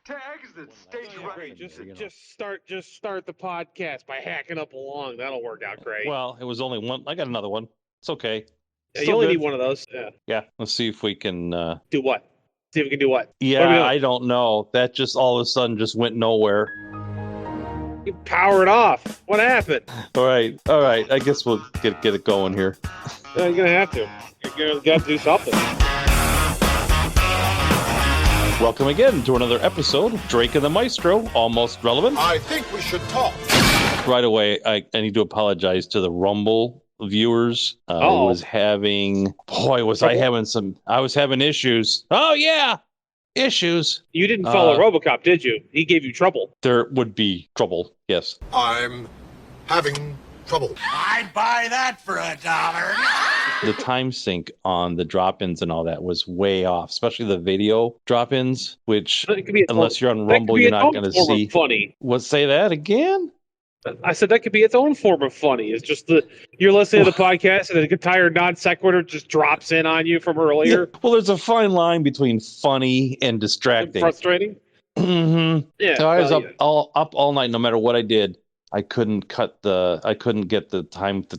to exit stage right. Just start the podcast by hacking up along. That'll work out great. Well, it was only one. I got another one. It's okay. Yeah, you only need one of those. Yeah. Yeah. Let's see if we can do what? See if we can do what? Yeah, I don't know. That just all of a sudden just went nowhere. You powered off. What happened? All right. I guess we'll get it going here. Yeah, you're gonna have to. You're gonna have to do something. Welcome again to another episode of Drake and the Maestro, Almost Relevant. I think we should talk. Right away, I need to apologize to the Rumble viewers. I was having issues. Oh, yeah, issues. You didn't follow Robocop, did you? He gave you trouble. There would be trouble, yes. I'm having trouble. I'd buy that for $1. The time sync on the drop-ins and all that was way off, especially the video drop-ins, which unless you're on Rumble, you're not going to see. Funny. Say that again? I said that could be its own form of funny. It's just you're listening to the podcast and the entire non sequitur just drops in on you from earlier. Yeah. Well, there's a fine line between funny and distracting. Frustrating? Mm-hmm. Yeah. So I was up all night, no matter what I did. I couldn't get the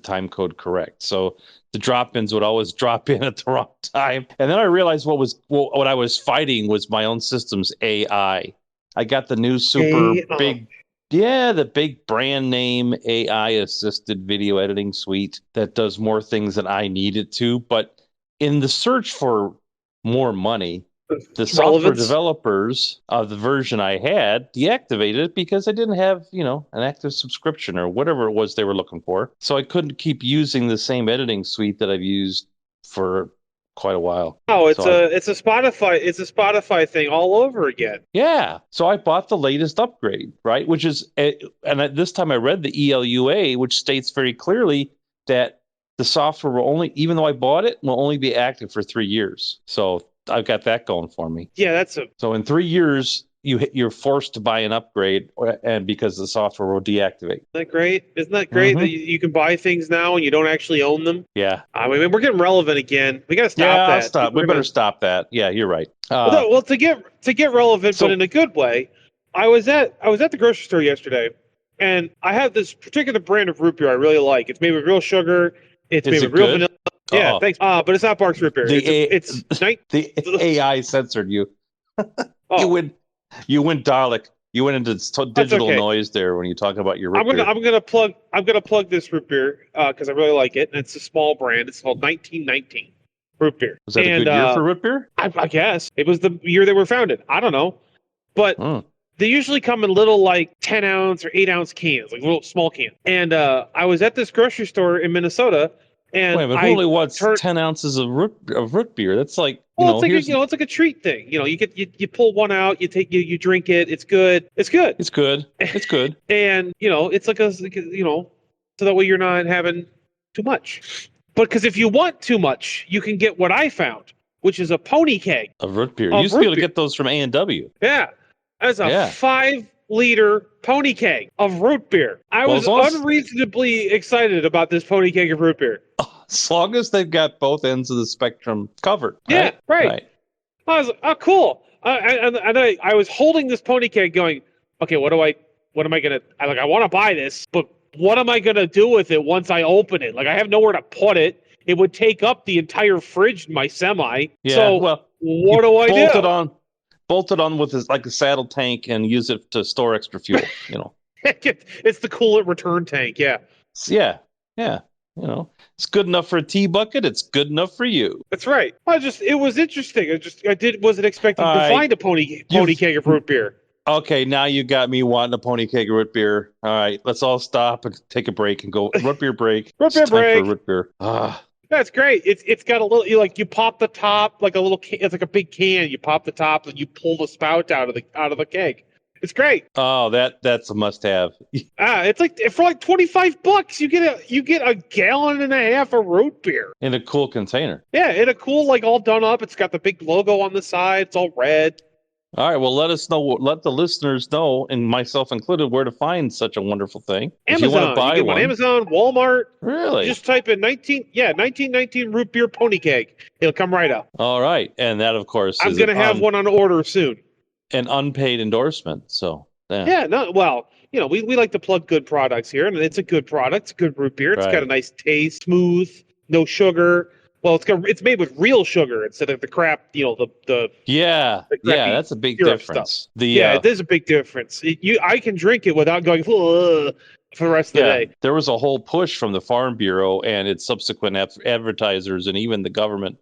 time code correct. So the drop-ins would always drop in at the wrong time. And then I realized what I was fighting was my own system's AI. I got the new the big brand name AI assisted video editing suite that does more things than I need it to. But in the search for more money, the software developers of the version I had deactivated it because I didn't have, an active subscription or whatever it was they were looking for. So I couldn't keep using the same editing suite that I've used for quite a while. Oh, it's a Spotify thing all over again. Yeah. So I bought the latest upgrade, right? Which is, and at this time I read the ELUA, which states very clearly that the software will only, even though I bought it, will only be active for 3 years. So I've got that going for me. Yeah, so in 3 years you're forced to buy an upgrade, and because the software will deactivate. Isn't that great? Isn't that great that you can buy things now and you don't actually own them? Yeah. I mean, we're getting relevant again. We got to stop that. Stop. We better stop that. Yeah, you're right. Well, to get relevant, but in a good way. I was at the grocery store yesterday, and I have this particular brand of root beer I really like. It's made with real sugar. It's made with real vanilla. Yeah, thanks. But it's not Barks Root Beer. The AI censored you. You went Dalek. You went into digital noise there when you talk about your root beer. I'm gonna plug this root beer because I really like it, and it's a small brand. It's called 1919 Root Beer. Was that a good year for root beer? I guess it was the year they were founded. I don't know, but they usually come in little 10-ounce or 8-ounce cans, like little small cans. And I was at this grocery store in Minnesota. And wait, but only what's 10 ounces of root beer? That's like it's like a treat thing. You pull one out, you drink it. It's good. It's good. It's good. It's good. And it's like so that way you're not having too much. But because if you want too much, you can get what I found, which is a pony keg of root beer. You used to be able to get those from A&W. Yeah, that's a 5-liter pony keg of root beer. I was unreasonably excited about this pony keg of root beer. As long as they've got both ends of the spectrum covered. Yeah, right. I was like, oh, cool. And I was holding this pony keg going, okay, what am I going to, I want to buy this, but what am I going to do with it once I open it? I have nowhere to put it. It would take up the entire fridge in my semi. Yeah, so what do I do? Bolt it on with a saddle tank and use it to store extra fuel, It's the coolant return tank, yeah. Yeah. It's good enough for a tea bucket. It's good enough for you. That's right. It was interesting. Wasn't expecting to find a pony keg of root beer. Okay, now you got me wanting a pony keg of root beer. All right, let's all stop and take a break and go root beer break. Root beer break. For root beer. That's great. It's got a little. You pop the top like a little. It's like a big can. You pop the top and you pull the spout out of the keg. It's great. Oh, that's a must-have. It's for $25, you get a gallon and a half of root beer in a cool container. Yeah, in a cool all done up. It's got the big logo on the side. It's all red. All right. Well, let the listeners know, and myself included, where to find such a wonderful thing. Amazon. If you want to buy one. On Amazon, Walmart. Really? Just type in 1919 root beer pony keg. It'll come right up. All right, and that of course. I'm going to have one on order soon. an unpaid endorsement. So yeah, no, well, we like to plug good products here, and it's a good product. It's a good root beer. It's got a nice taste, smooth, no sugar. Well, it's made with real sugar instead of the crap, the that's a big difference. Stuff. It is a big difference. I can drink it without going for the rest of the day. There was a whole push from the Farm Bureau and its subsequent advertisers, and even the government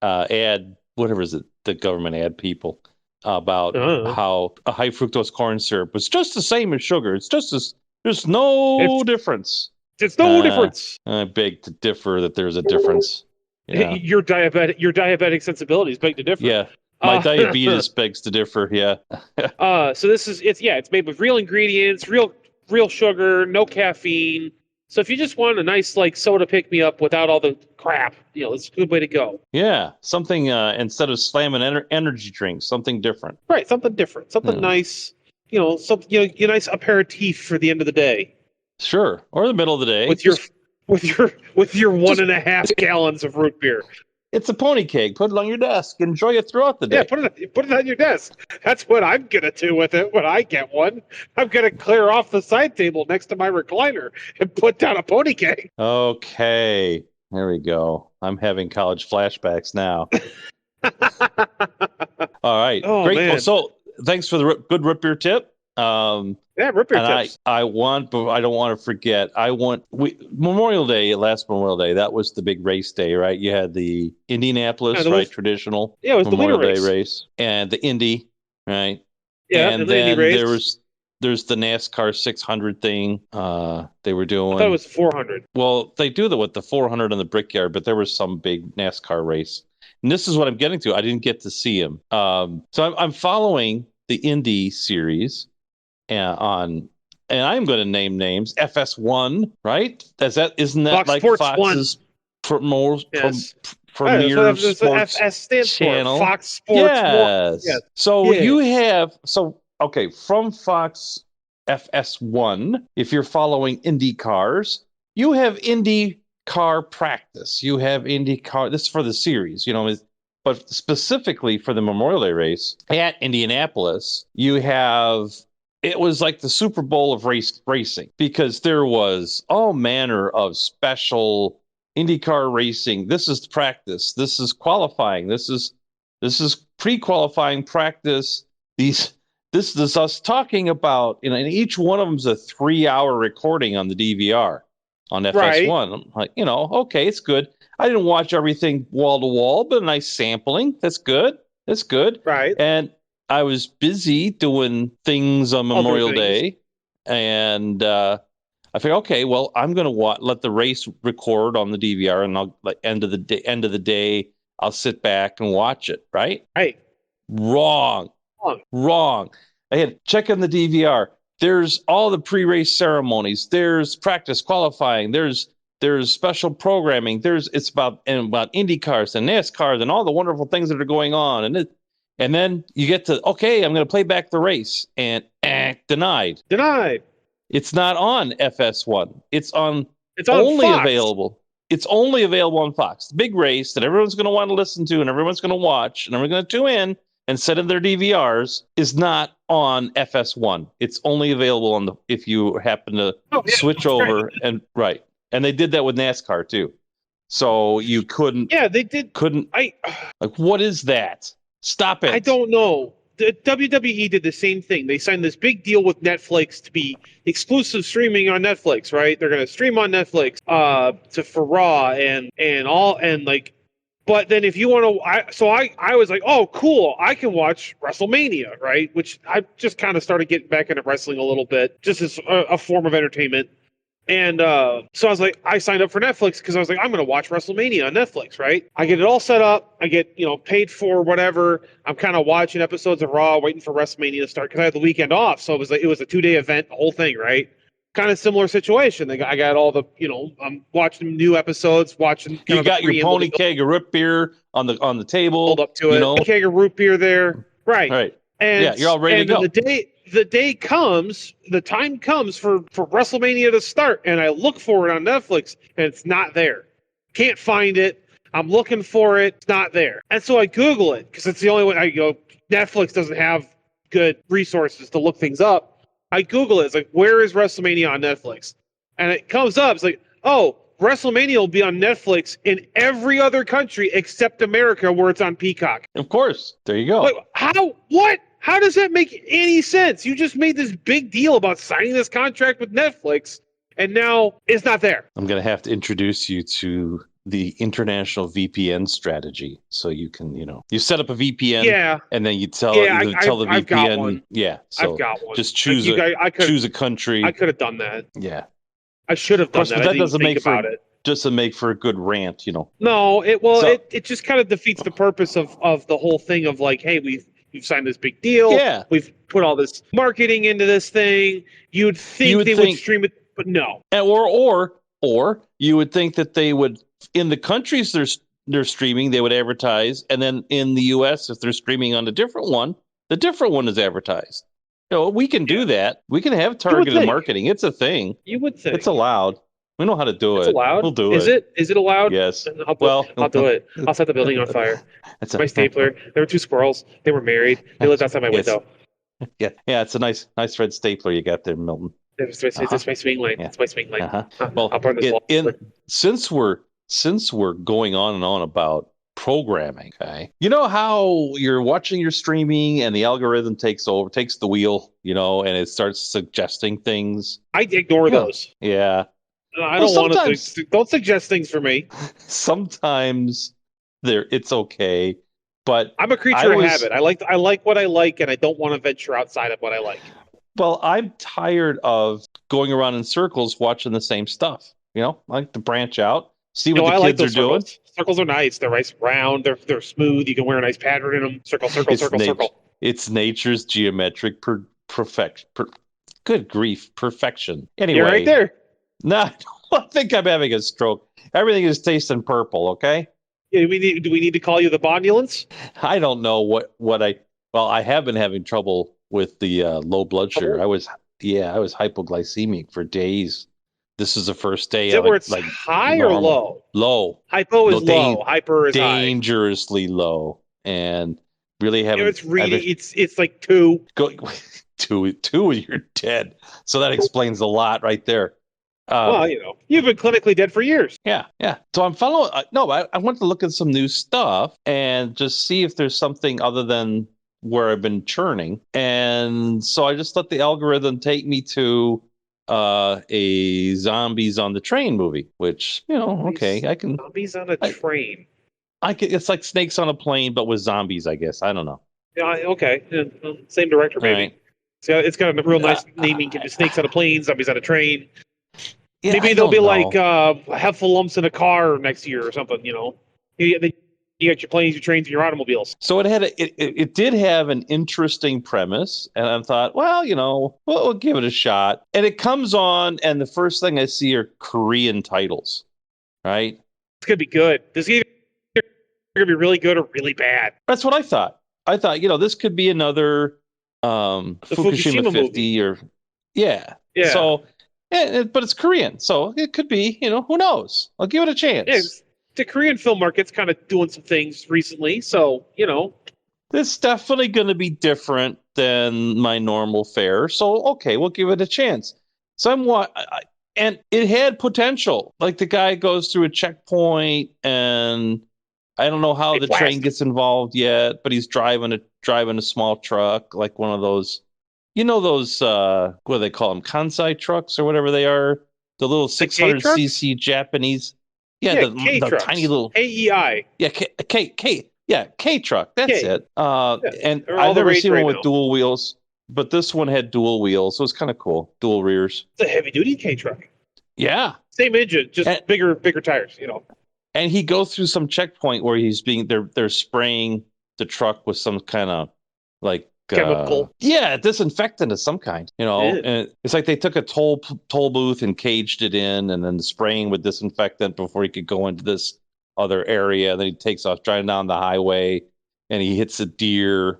the government ad people about how a high fructose corn syrup was just the same as sugar. It's just there's no difference. It's no difference. I beg to differ that there's a difference. Yeah. Your diabetic sensibilities beg to differ. Yeah. My diabetes begs to differ. Yeah. So it's made with real ingredients, real sugar, no caffeine. So if you just want a nice soda pick me up without all the crap, it's a good way to go. Yeah, something instead of slamming energy drinks, something different. Right, something different, something nice. A nice aperitif for the end of the day. Sure, or the middle of the day with your 1.5 gallons of root beer. It's a pony keg. Put it on your desk. Enjoy it throughout the day. Yeah, put it on your desk. That's what I'm gonna do with it when I get one. I'm gonna clear off the side table next to my recliner and put down a pony keg. Okay, there we go. I'm having college flashbacks now. All right, great. Man. Well, so thanks for the good root beer tip. Root beer tips. I want, but I don't want to forget. Memorial Day, last Memorial Day, that was the big race day, right? You had the Indianapolis, traditional. Yeah, it was Memorial the Day race, and the Indy, right? Yeah, and then there's the NASCAR 600 thing. They were doing. I thought it was 400. Well, they do with the 400 on the Brickyard, but there was some big NASCAR race, and this is what I'm getting to. I didn't get to see him, so I'm following the Indy series. And I'm going to name names. FS1, right? Isn't that Fox like Sports Fox's premier sports FS stands channel? For Fox Sports. Yes. So you have from Fox FS1. If you're following Indy cars, you have Indy car practice. You have Indy car. This is for the series, but specifically for the Memorial Day race at Indianapolis, you have. It was like the Super Bowl of racing because there was all manner of special IndyCar racing. This is practice. This is qualifying. This is pre-qualifying practice. This is us talking about, and each one of them is a 3-hour recording on the DVR on FS1. Right. I'm like, okay, it's good. I didn't watch everything wall to wall, but a nice sampling. That's good. Right. And I was busy doing things on Memorial Day, and I figured, okay, well, I'm going to let the race record on the DVR, and I'll end of the day, I'll sit back and watch it. Right? Wrong. I had checking the DVR. There's all the pre-race ceremonies. There's practice qualifying. There's special programming. It's about Indy cars and NASCAR and all the wonderful things that are going on, and then you get to, okay, I'm going to play back the race, and denied. It's not on FS1. It's only Fox. available. It's only available on Fox. The big race that everyone's going to want to listen to and everyone's going to watch and everyone's going to tune in and set in their DVRs is not on FS1. It's only available if you happen to switch over and right. And they did that with NASCAR too. So you couldn't. Yeah, they did. What is that? Stop it. I don't know. The WWE did the same thing. They signed this big deal with Netflix to be exclusive streaming on Netflix, right? They're going to stream on Netflix for Raw and all, and like, but then if you want to, I was like, oh, cool, I can watch WrestleMania, right? Which I just kind of started getting back into wrestling a little bit, just as a form of entertainment. And so I was like, I signed up for Netflix because I was like, I'm going to watch WrestleMania on Netflix, right? I get it all set up. I get, paid for whatever. I'm kind of watching episodes of Raw, waiting for WrestleMania to start because I had the weekend off. So it was a 2-day event, the whole thing, right? Kind of similar situation. I got all the, I'm watching new episodes, watching. You got your pony keg of root beer on the table. Hold up to it. Pony keg of root beer there. Right. Right. And you're all ready to go. The time comes for WrestleMania to start, and I look for it on Netflix, and it's not there. Can't find it. I'm looking for it. It's not there. And so I Google it, because it's the only way. Netflix doesn't have good resources to look things up. I Google it. It's like, where is WrestleMania on Netflix? And it comes up. It's like, oh, WrestleMania will be on Netflix in every other country except America, where it's on Peacock. Of course. There you go. Like, how? What? How does that make any sense? You just made this big deal about signing this contract with Netflix, and now it's not there. I'm going to have to introduce you to the international VPN strategy. So you can, you set up a VPN, and then you tell the VPN. I've got one. Yeah, so I've got one. Just choose choose a country. I could have done that. Yeah, I should have done that. But that doesn't make for a good rant, No, it just kind of defeats the purpose of the whole thing of like, hey, we've signed this big deal. Yeah. We've put all this marketing into this thing. You'd think they would stream it, but no. Or you would think that they would, in the countries they're streaming, they would advertise, and then in the US, if they're streaming on the different one is advertised. We can do that. We can have targeted marketing. It's a thing. You would think. It's allowed. We know how to do it. It's allowed? We'll do it. Is it allowed? Yes. I'll do it. I'll set the building on fire. My stapler. There were 2 squirrels. They were married. They lived outside my window. Yeah. It's a nice red stapler you got there, Milton. It's my swing lane. It's my swing lane. Well, I'll burn this wall. Since we're going on and on about programming, okay? You know how you're watching your streaming and the algorithm takes the wheel, and it starts suggesting things. I ignore those. Yeah. I don't want to. Don't suggest things for me. Sometimes it's okay, but I'm a creature of habit. I like what I like, and I don't want to venture outside of what I like. Well, I'm tired of going around in circles watching the same stuff. I like to branch out, see what the kids are doing. Circles are nice. They're nice, round. They're smooth. You can wear a nice pattern in them. Circle. It's nature's geometric perfection. Good grief, perfection. Anyway, you're right there. No, I think I'm having a stroke. Everything is tasting purple, okay? Yeah, do we need to call you the Bondulance? I don't know what I have been having trouble with the low blood sugar. I was hypoglycemic for days. This is the first day. Is it where it's like high or low? Low. Hypo is low. Hyper is dangerously low, and really haven't. It's like 2. Two, and you're dead. So that explains a lot right there. Well, you've been clinically dead for years. Yeah. So I'm following. I want to look at some new stuff and just see if there's something other than where I've been churning. And so I just let the algorithm take me to a Zombies on the Train movie, which okay, I can. Zombies on a train. It's like Snakes on a Plane, but with zombies, I guess. I don't know. Yeah. Okay. Same director, maybe. Right. So it's got a real nice naming. Snakes on a Plane, Zombies on a Train. Yeah, maybe they'll be like heffalumps in a car next year or something. You got your planes, your trains, and your automobiles. So it did have an interesting premise, and I thought, well, we'll give it a shot. And it comes on, and the first thing I see are Korean titles, right? It's gonna be good. This is either gonna be really good or really bad. That's what I thought. I thought, this could be another Fukushima 50 movie. Or yeah. So. But it's Korean, so it could be, who knows? I'll give it a chance. Yeah, the Korean film market's kind of doing some things recently, so, This is definitely going to be different than my normal fare, so, okay, we'll give it a chance. And it had potential. Like, the guy goes through a checkpoint, and I don't know how the train gets involved yet, but he's driving a small truck, like one of those... those, what do they call them? Kansai trucks or whatever they are? The little 600cc Japanese. Yeah, the tiny little... KEI. Yeah, K truck. That's it. And I've never seen one with dual wheels, but this one had dual wheels, so it's kind of cool. Dual rears. It's a heavy-duty K truck. Yeah. Same engine, just bigger tires, And he goes through some checkpoint where they're spraying the truck with some kind of, like, chemical. Disinfectant of some kind, and it's like they took a toll booth and caged it in and then spraying with disinfectant before he could go into this other area. Then he takes off driving down the highway and he hits a deer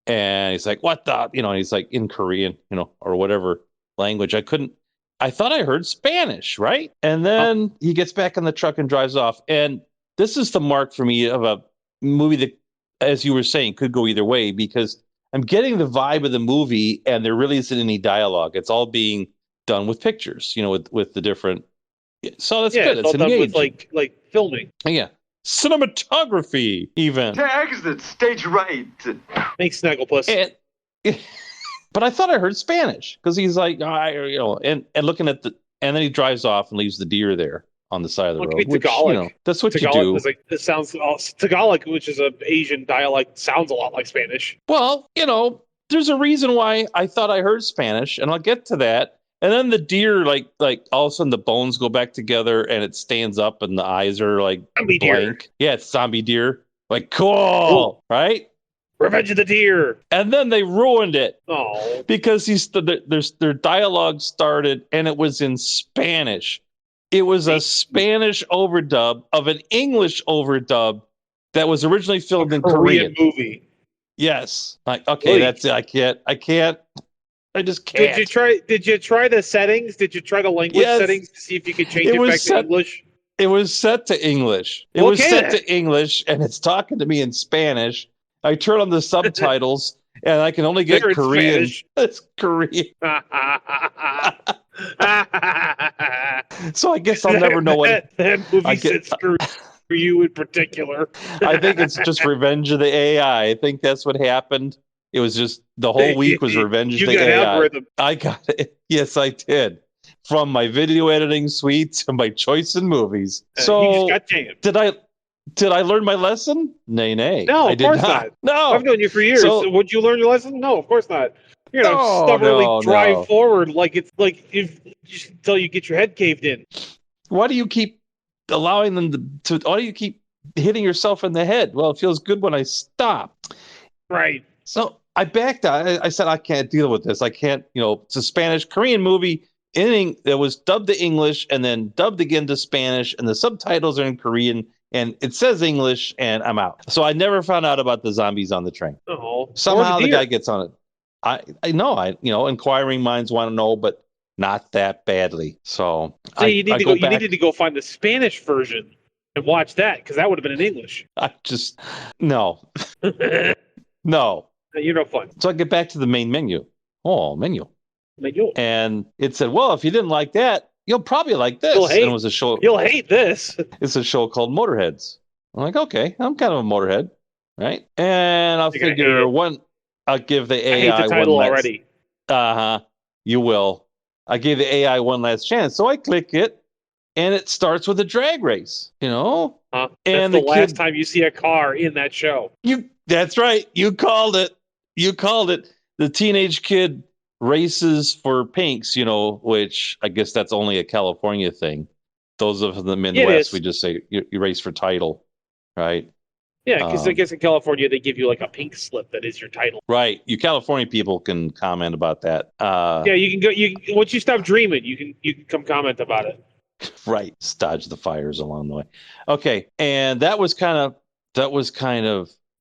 and he's like, what the, and he's like in Korean, or whatever language. I thought I heard Spanish, right? And then he gets back in the truck and drives off. And this is the mark for me of a movie that, as you were saying, could go either way, because I'm getting the vibe of the movie, and there really isn't any dialogue. It's all being done with pictures, with the different. So that's good. It's all done with like filming. Yeah, cinematography even. To exit stage right. Thanks, Snagglepuss. But I thought I heard Spanish because he's like, and looking at and then he drives off and leaves the deer there on the side of the road. Which, Tagalog. That's what Tagalog you do. Was like, it sounds Tagalog, which is an Asian dialect, sounds a lot like Spanish. Well, there's a reason why I thought I heard Spanish, and I'll get to that. And then the deer, like all of a sudden the bones go back together and it stands up and the eyes are like zombie blank. Deer. Yeah, it's zombie deer. Like, cool, right? Revenge of the Deer. And then they ruined it. Oh. Because their dialogue started and it was in Spanish. It was a Spanish overdub of an English overdub that was originally filmed in Korean. Movie. Yes. Like, okay, that's it. I can't. I just can't. Did you try the settings? Did you try the language settings to see if you could change it back to English? It was set to English. To English, and it's talking to me in Spanish. I turn on the subtitles, and I can only get Korean. It's Korean. So I guess I'll never know what that movie said. For you in particular. I think it's just Revenge of the AI. I think that's what happened. It was just the whole week was Revenge of the AI. Algorithm. I got it. Yes, I did. From my video editing suite to my choice in movies. So you just got jammed. Did I learn my lesson? Nay. No, of course not. No. I've known you for years. So, would you learn your lesson? No, of course not. You're gonna stubbornly drive forward like it's like just until you get your head caved in. Why do you keep allowing them to why do you keep hitting yourself in the head? Well, it feels good when I stop. Right. So I backed out. I said, I can't deal with this. I can't, it's a Spanish Korean movie. Anything that was dubbed to English and then dubbed again to Spanish, and the subtitles are in Korean and it says English, and I'm out. So I never found out about the zombies on the train. Oh, somehow the guy gets on it. I know, inquiring minds want to know, but not that badly. So you needed to go find the Spanish version and watch that, because that would have been in English. No. No. You're no fun. So I get back to the main menu. Oh, menu. And it said, well, if you didn't like that, you'll probably like this. And it was a show. You'll hate this. It's a show called Motorheads. I'm like, okay, I'm kind of a Motorhead, right? And I'll figure I'll give the AI I hate the title already. You will. I gave the AI one last chance. So I click it, and it starts with a drag race, And that's the last time you see a car in that show. That's right. You called it. The teenage kid races for pinks, which I guess that's only a California thing. Those of the Midwest, we just say you race for title, right? Yeah, because I guess in California they give you like a pink slip that is your title. Right. You California people can comment about that. Yeah, you can go. Once you stop dreaming, you can come comment about it. Right. Dodge the fires along the way. Okay, and that was kind of.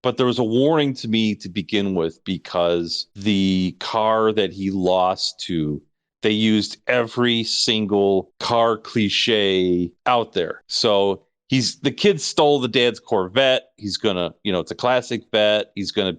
But there was a warning to me to begin with, because the car that he lost to, they used every single car cliche out there. So the kid stole the dad's Corvette. He's gonna, it's a classic vet. He's gonna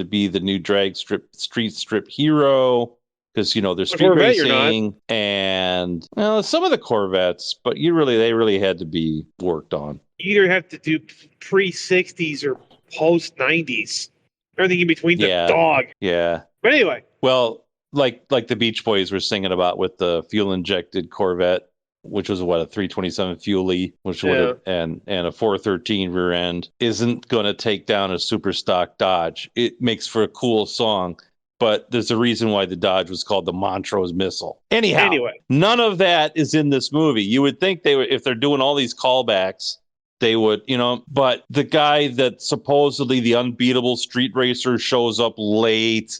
be the new street strip hero, because there's street racing and some of the Corvettes, but they really had to be worked on. You either have to do pre-60s or post-90s. Everything in between the dog. Yeah. But anyway. Well, like the Beach Boys were singing about with the fuel-injected Corvette, which was a 327 Fuelie, which would and a 413 rear end, isn't going to take down a super stock Dodge. It makes for a cool song, but there's a reason why the Dodge was called the Montrose Missile. Anyway, none of that is in this movie. You would think they would, if they're doing all these callbacks, they would, but the guy that supposedly the unbeatable street racer shows up late.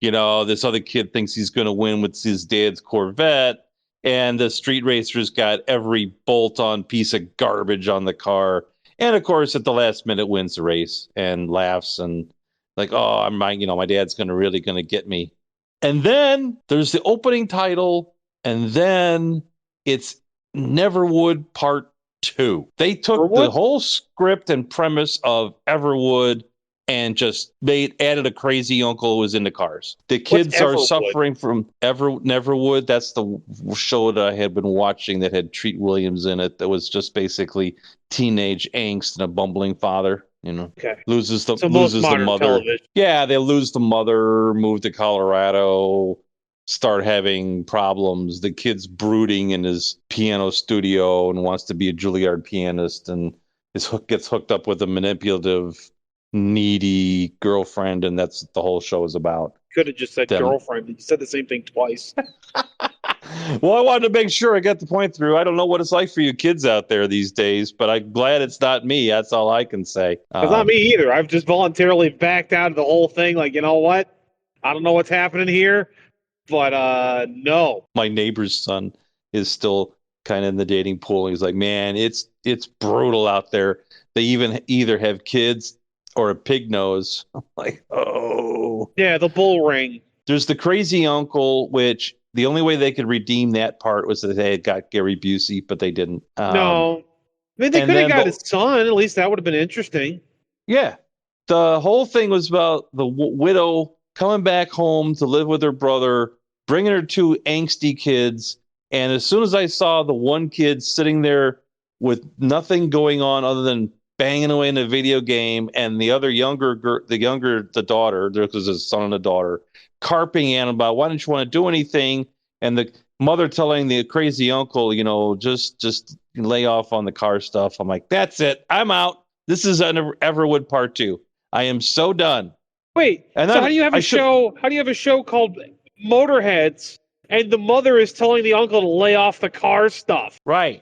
This other kid thinks he's going to win with his dad's Corvette, and the street racer's got every bolt-on piece of garbage on the car. And of course, at the last minute, wins the race and laughs and like, oh, my dad's really going to get me. And then there's the opening title, and then it's Neverwood Part 2. They took the whole script and premise of Everwood and just added a crazy uncle who was into cars. The kids are suffering from Neverwood. That's the show that I had been watching that had Treat Williams in it. That was just basically teenage angst and a bumbling father. Loses the mother. Television. Yeah, they lose the mother, move to Colorado, start having problems. The kid's brooding in his piano studio and wants to be a Juilliard pianist, and gets hooked up with a manipulative, needy girlfriend, and that's what the whole show is about. Could have just said girlfriend. You said the same thing twice. Well, I wanted to make sure I got the point through. I don't know what it's like for you kids out there these days, but I'm glad it's not me. That's all I can say. It's not me either. I've just voluntarily backed out of the whole thing. Like, you know what? I don't know what's happening here, but no. My neighbor's son is still kind of in the dating pool. He's like, man, it's brutal out there. They even either have kids or a pig nose. I'm like, oh. Yeah, the bull ring. There's the crazy uncle, which the only way they could redeem that part was that they had got Gary Busey, but they didn't. No. I mean, they could have got his son. At least that would have been interesting. Yeah. The whole thing was about the widow coming back home to live with her brother, bringing her two angsty kids. And as soon as I saw the one kid sitting there with nothing going on other than banging away in a video game, and the other the daughter, there was a son and a daughter, carping at him about, why don't you want to do anything? And the mother telling the crazy uncle, just lay off on the car stuff. I'm like, that's it. I'm out. This is Everwood Part 2. I am so done. Wait, and so how do you have a show? How do you have a show called Motorheads, and the mother is telling the uncle to lay off the car stuff? Right.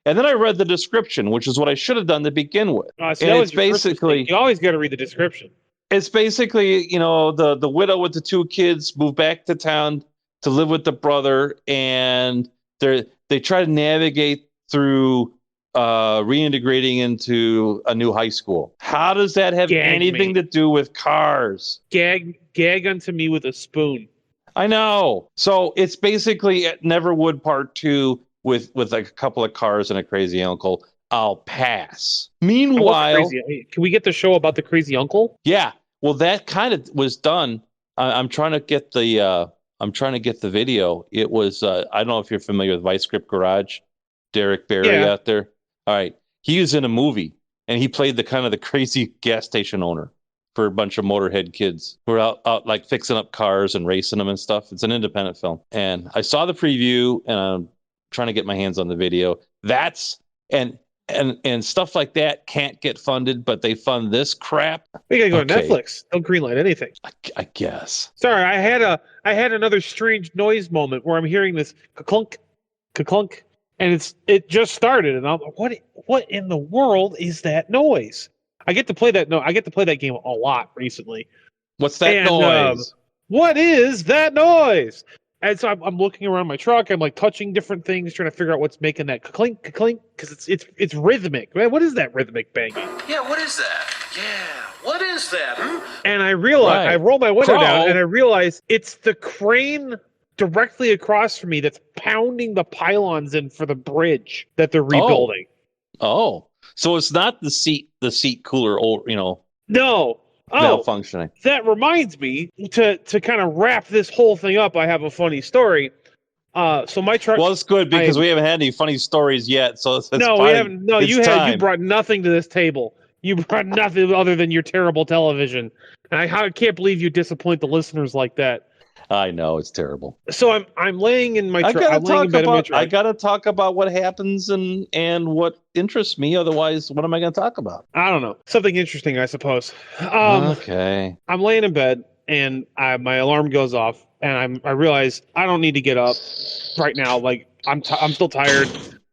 And then I read the description, which is what I should have done to begin with. And it's basically, you always got to read the description. It's basically, the widow with the two kids moved back to town to live with the brother, and they try to navigate through reintegrating into a new high school. How does that have anything to do with cars? Gag unto me with a spoon. I know. So it's basically Neverwood Part 2 with like a couple of cars and a crazy uncle. I'll pass. Meanwhile, can we get the show about the crazy uncle? Yeah. Well, that kind of was done. I'm trying to get the video. It was I don't know if you're familiar with Vice Grip Garage, Derek Barry out there. All right, he was in a movie and he played the kind of the crazy gas station owner for a bunch of Motorhead kids who are out like fixing up cars and racing them and stuff. It's an independent film, and I saw the preview and I'm trying to get my hands on the video. And stuff like that can't get funded, but they fund this crap. We gotta go to Netflix. Don't greenlight anything. I guess. Sorry, I had another strange noise moment where I'm hearing this ka-clunk, ka-clunk, and it just started, and I'm like, what in the world is that noise? I get to play that game a lot recently. What's that noise? What is that noise? And so I'm looking around my truck. I'm like touching different things, trying to figure out what's making that clink, because it's rhythmic. Man, what is that rhythmic banging? Yeah, what is that? Yeah, what is that? And I realize I roll my window down, and I realize it's the crane directly across from me that's pounding the pylons in for the bridge that they're rebuilding. Oh, so it's not the seat cooler, No. Malfunctioning. That reminds me to kind of wrap this whole thing up. I have a funny story. So my truck. Well, it's good because we haven't had any funny stories yet. So it's we haven't. No, you brought nothing to this table. You brought nothing other than your terrible television, and I can't believe you disappoint the listeners like that. I know, it's terrible. So I'm laying in my truck. I gotta talk about what happens and what interests me. Otherwise, what am I gonna talk about? I don't know. Something interesting, I suppose. Okay. I'm laying in bed and my alarm goes off, and I realize I don't need to get up right now. Like I'm still tired.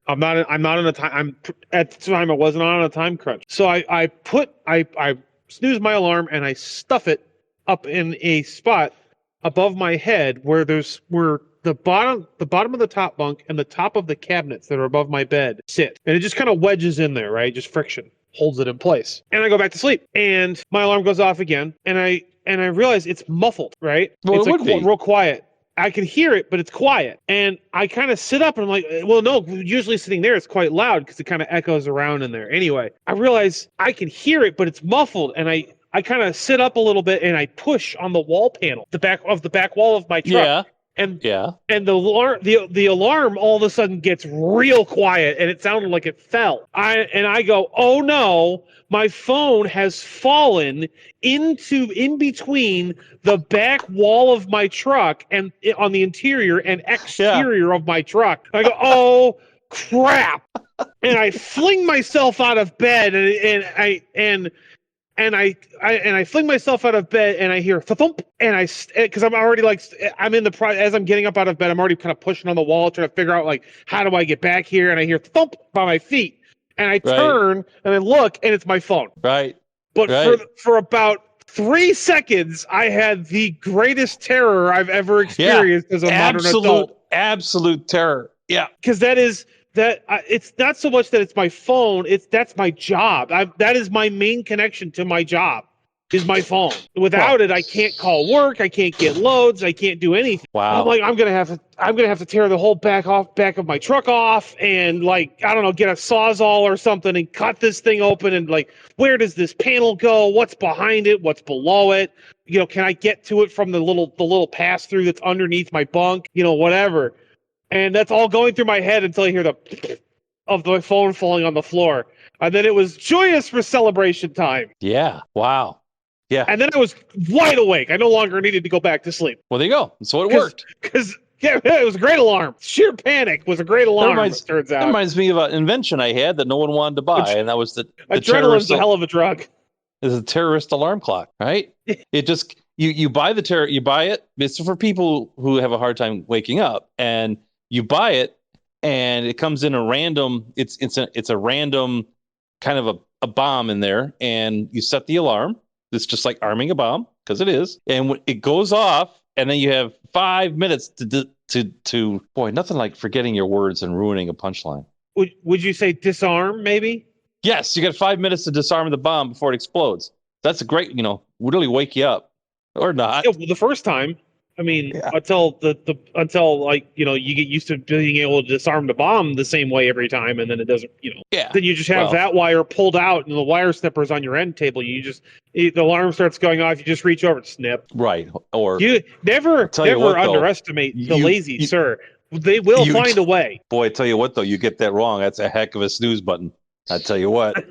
I'm not on a time. At the time I wasn't on a time crunch. So I snooze my alarm and I stuff it up in a spot above my head where the bottom of the top bunk and the top of the cabinets that are above my bed sit. And it just kind of wedges in there, right? Just friction holds it in place. And I go back to sleep and my alarm goes off again. And I realize it's muffled, right? Well, it's like real quiet. I can hear it, but it's quiet. And I kind of sit up and I'm like, well, no, usually sitting there, it's quite loud because it kind of echoes around in there. Anyway, I realize I can hear it, but it's muffled. And I I kind of sit up a little bit and I push on the wall panel, the back wall of my truck. Yeah. And the alarm all of a sudden gets real quiet, and it sounded like it fell. I go, oh no, my phone has fallen in between the back wall of my truck and on the interior and exterior of my truck. I go, oh crap, and I fling myself out of bed, and I fling myself out of bed, and I hear thump, and because I'm already I'm in as I'm getting up out of bed, I'm already kind of pushing on the wall, trying to figure out how do I get back here, and I hear thump by my feet, and I turn and I look, and it's my phone. Right. But for about 3 seconds, I had the greatest terror I've ever experienced as a modern adult. Absolute terror. Yeah. Because it's not so much that it's my phone, that's my job. That is my main connection to my job, is my phone. Without it, I can't call work, I can't get loads, I can't do anything. Wow. I'm like, I'm gonna have to tear the whole back of my truck off, and I don't know, get a Sawzall or something and cut this thing open, and where does this panel go? What's behind it? What's below it? Can I get to it from the little pass through that's underneath my bunk? Whatever. And that's all going through my head until I hear of my phone falling on the floor. And then it was joyous for celebration time. Yeah. Wow. Yeah. And then I was wide awake. I no longer needed to go back to sleep. Well, there you go. So it worked. Because it was a great alarm. Sheer panic was a great alarm, it turns out. That reminds me of an invention I had that no one wanted to buy, and that was the adrenaline's a hell of a drug. Is a terrorist alarm clock, right? It just you buy you buy it. It's for people who have a hard time waking up, and you buy it, and it comes in a random. It's a random kind of a bomb in there, and you set the alarm. It's just like arming a bomb, because it is, and it goes off, and then you have 5 minutes to boy, nothing like forgetting your words and ruining a punchline. Would you say disarm? Maybe. Yes, you got 5 minutes to disarm the bomb before it explodes. That's a great, really wake you up, or not. Yeah, well, the first time. I mean, until you get used to being able to disarm the bomb the same way every time, and then it doesn't, Yeah. Then you just have that wire pulled out, and the wire snipper's on your end table. The alarm starts going off. You just reach over and snip. Right. Or you never underestimate the lazy, sir. They will find a way. Boy, I tell you what, though, you get that wrong. That's a heck of a snooze button. I tell you what.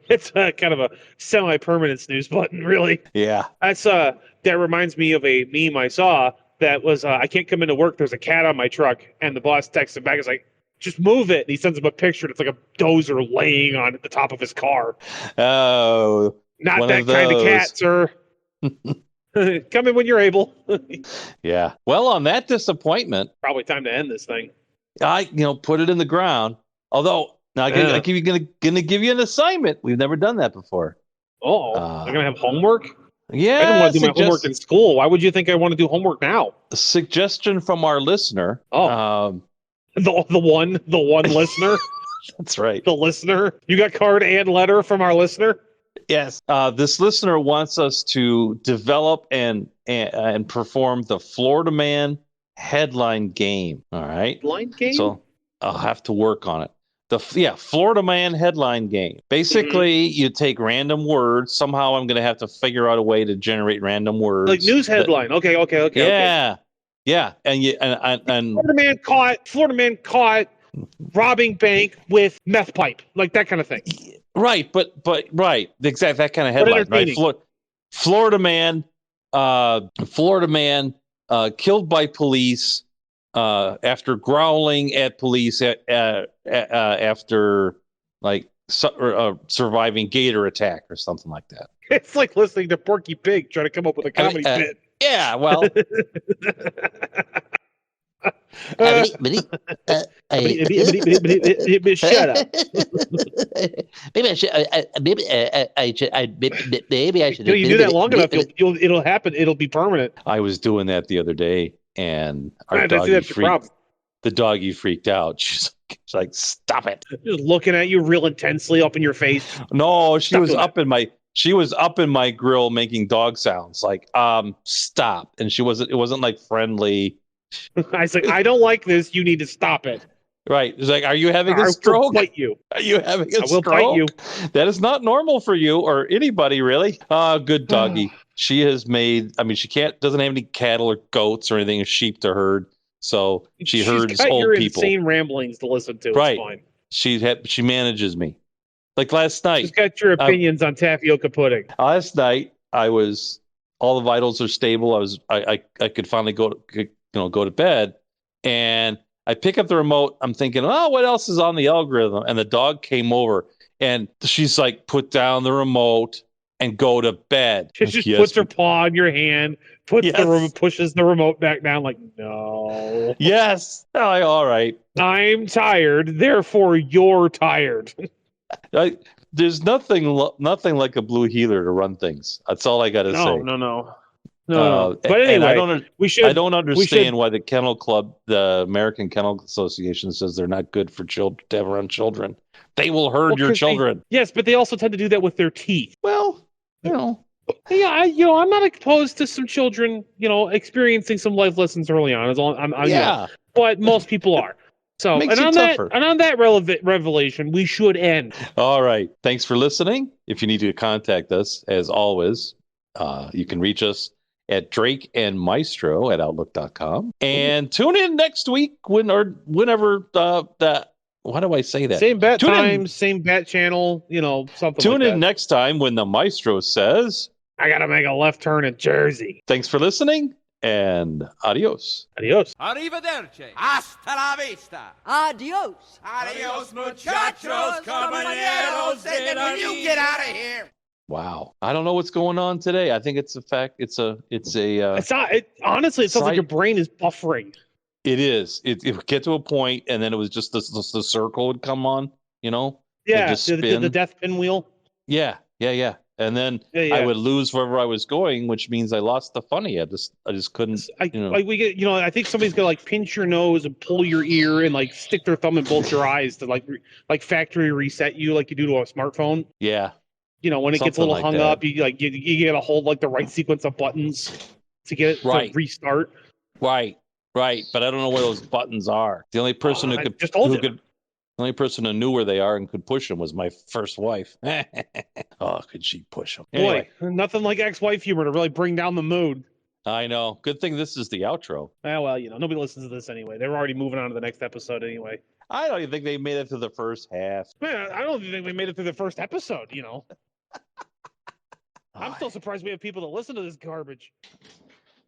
It's kind of a semi-permanent snooze button, really. Yeah. That reminds me of a meme I saw that was, I can't come into work, there's a cat on my truck, and the boss texts him back, he's like, just move it, and he sends him a picture, and it's like a dozer laying on the top of his car. Oh. Not that kind of cat, sir. Come in when you're able. Yeah. Well, on that disappointment. Probably time to end this thing. I put it in the ground. Although, now I'm going to give you an assignment. We've never done that before. Oh, I'm going to have homework? Yeah. I didn't want to do my homework in school. Why would you think I want to do homework now? A suggestion from our listener. Oh. The one listener? That's right. The listener? You got card and letter from our listener? Yes. This listener wants us to develop and perform the Florida Man headline game. All right. Headline game? So I'll have to work on it. Florida Man headline game. Basically, you take random words. Somehow I'm going to have to figure out a way to generate random words. Like news headline. Okay. Yeah. Yeah. And Florida man caught robbing bank with meth pipe. Like that kind of thing. Right. But right. Exactly. That kind of headline. Right. Florida man killed by police after growling at police after surviving gator attack or something like that. It's like listening to Porky Pig trying to come up with a comedy bit. Yeah, well. Shut up. Maybe I should. You do that long enough, it'll happen. It'll be permanent. I was doing that the other day, and our the doggy freaked out. She's like, "Stop it!" Just looking at you real intensely, up in your face. No, she was up in my grill making dog sounds, like, stop. And it wasn't like friendly. I was like, I don't like this. You need to stop it. Right. It's like, are you having a I stroke? will bite you. Are you having a I will stroke? bite you. That is not normal for you or anybody, really. Good doggy. She has made, I mean, doesn't have any cattle or goats or anything, sheep to herd. So she's herds got old your people. insane ramblings to listen to. Right. It's fine. She manages me. Like last night. She's got your opinions on tapioca pudding. Last night, all the vitals are stable. I could finally go to bed, and I pick up the remote. I'm thinking, oh, what else is on the algorithm? And the dog came over, and she's like, put down the remote and go to bed. She just puts her paw on your hand, pushes the remote back down. Like, no. Yes. All right. I'm tired, therefore you're tired. There's nothing like a blue healer to run things. That's all I got to say. No. But anyway, I don't understand why the Kennel Club, the American Kennel Association, says they're not good for children to have around children. They will herd your children. Yes, but they also tend to do that with their teeth. Well, Yeah, I'm not opposed to some children, experiencing some life lessons early on. But most people are. So, and on that revelation, we should end. All right. Thanks for listening. If you need to contact us, as always, you can reach us at DrakeAndMaestro@outlook.com. And tune in next week whenever that. Why do I say that? Same bat time, same bat channel, something Tune in next time when the Maestro says, I got to make a left turn in Jersey. Thanks for listening, and adios. Adios. Arrivederci. Hasta la vista. Adios. Adios, muchachos, caballeros. Will you get out of here? Wow. I don't know what's going on today. I think it's a fact. Honestly, it sounds like your brain is buffering. It is. It would get to a point, and then it was just the circle would come on, Yeah, just spin. the death pinwheel. Yeah. And then I would lose wherever I was going, which means I lost the funny. I just couldn't. I think somebody's gonna pinch your nose and pull your ear and stick their thumb in both your eyes to factory reset you like you do to a smartphone. Yeah. When it gets a little hung up, you get to hold the right sequence of buttons to get it to restart. Right. But I don't know where those buttons are. The only person the only person who knew where they are and could push them was my first wife. Oh, could she push them? Anyway. Boy, nothing like ex-wife humor to really bring down the mood. I know. Good thing this is the outro. Well, nobody listens to this anyway. They were already moving on to the next episode anyway. I don't even think they made it through the first half. Man, I don't think they made it through the first episode, I'm still surprised we have people that listen to this garbage.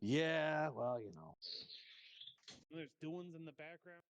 Yeah, well, There's doings in the background.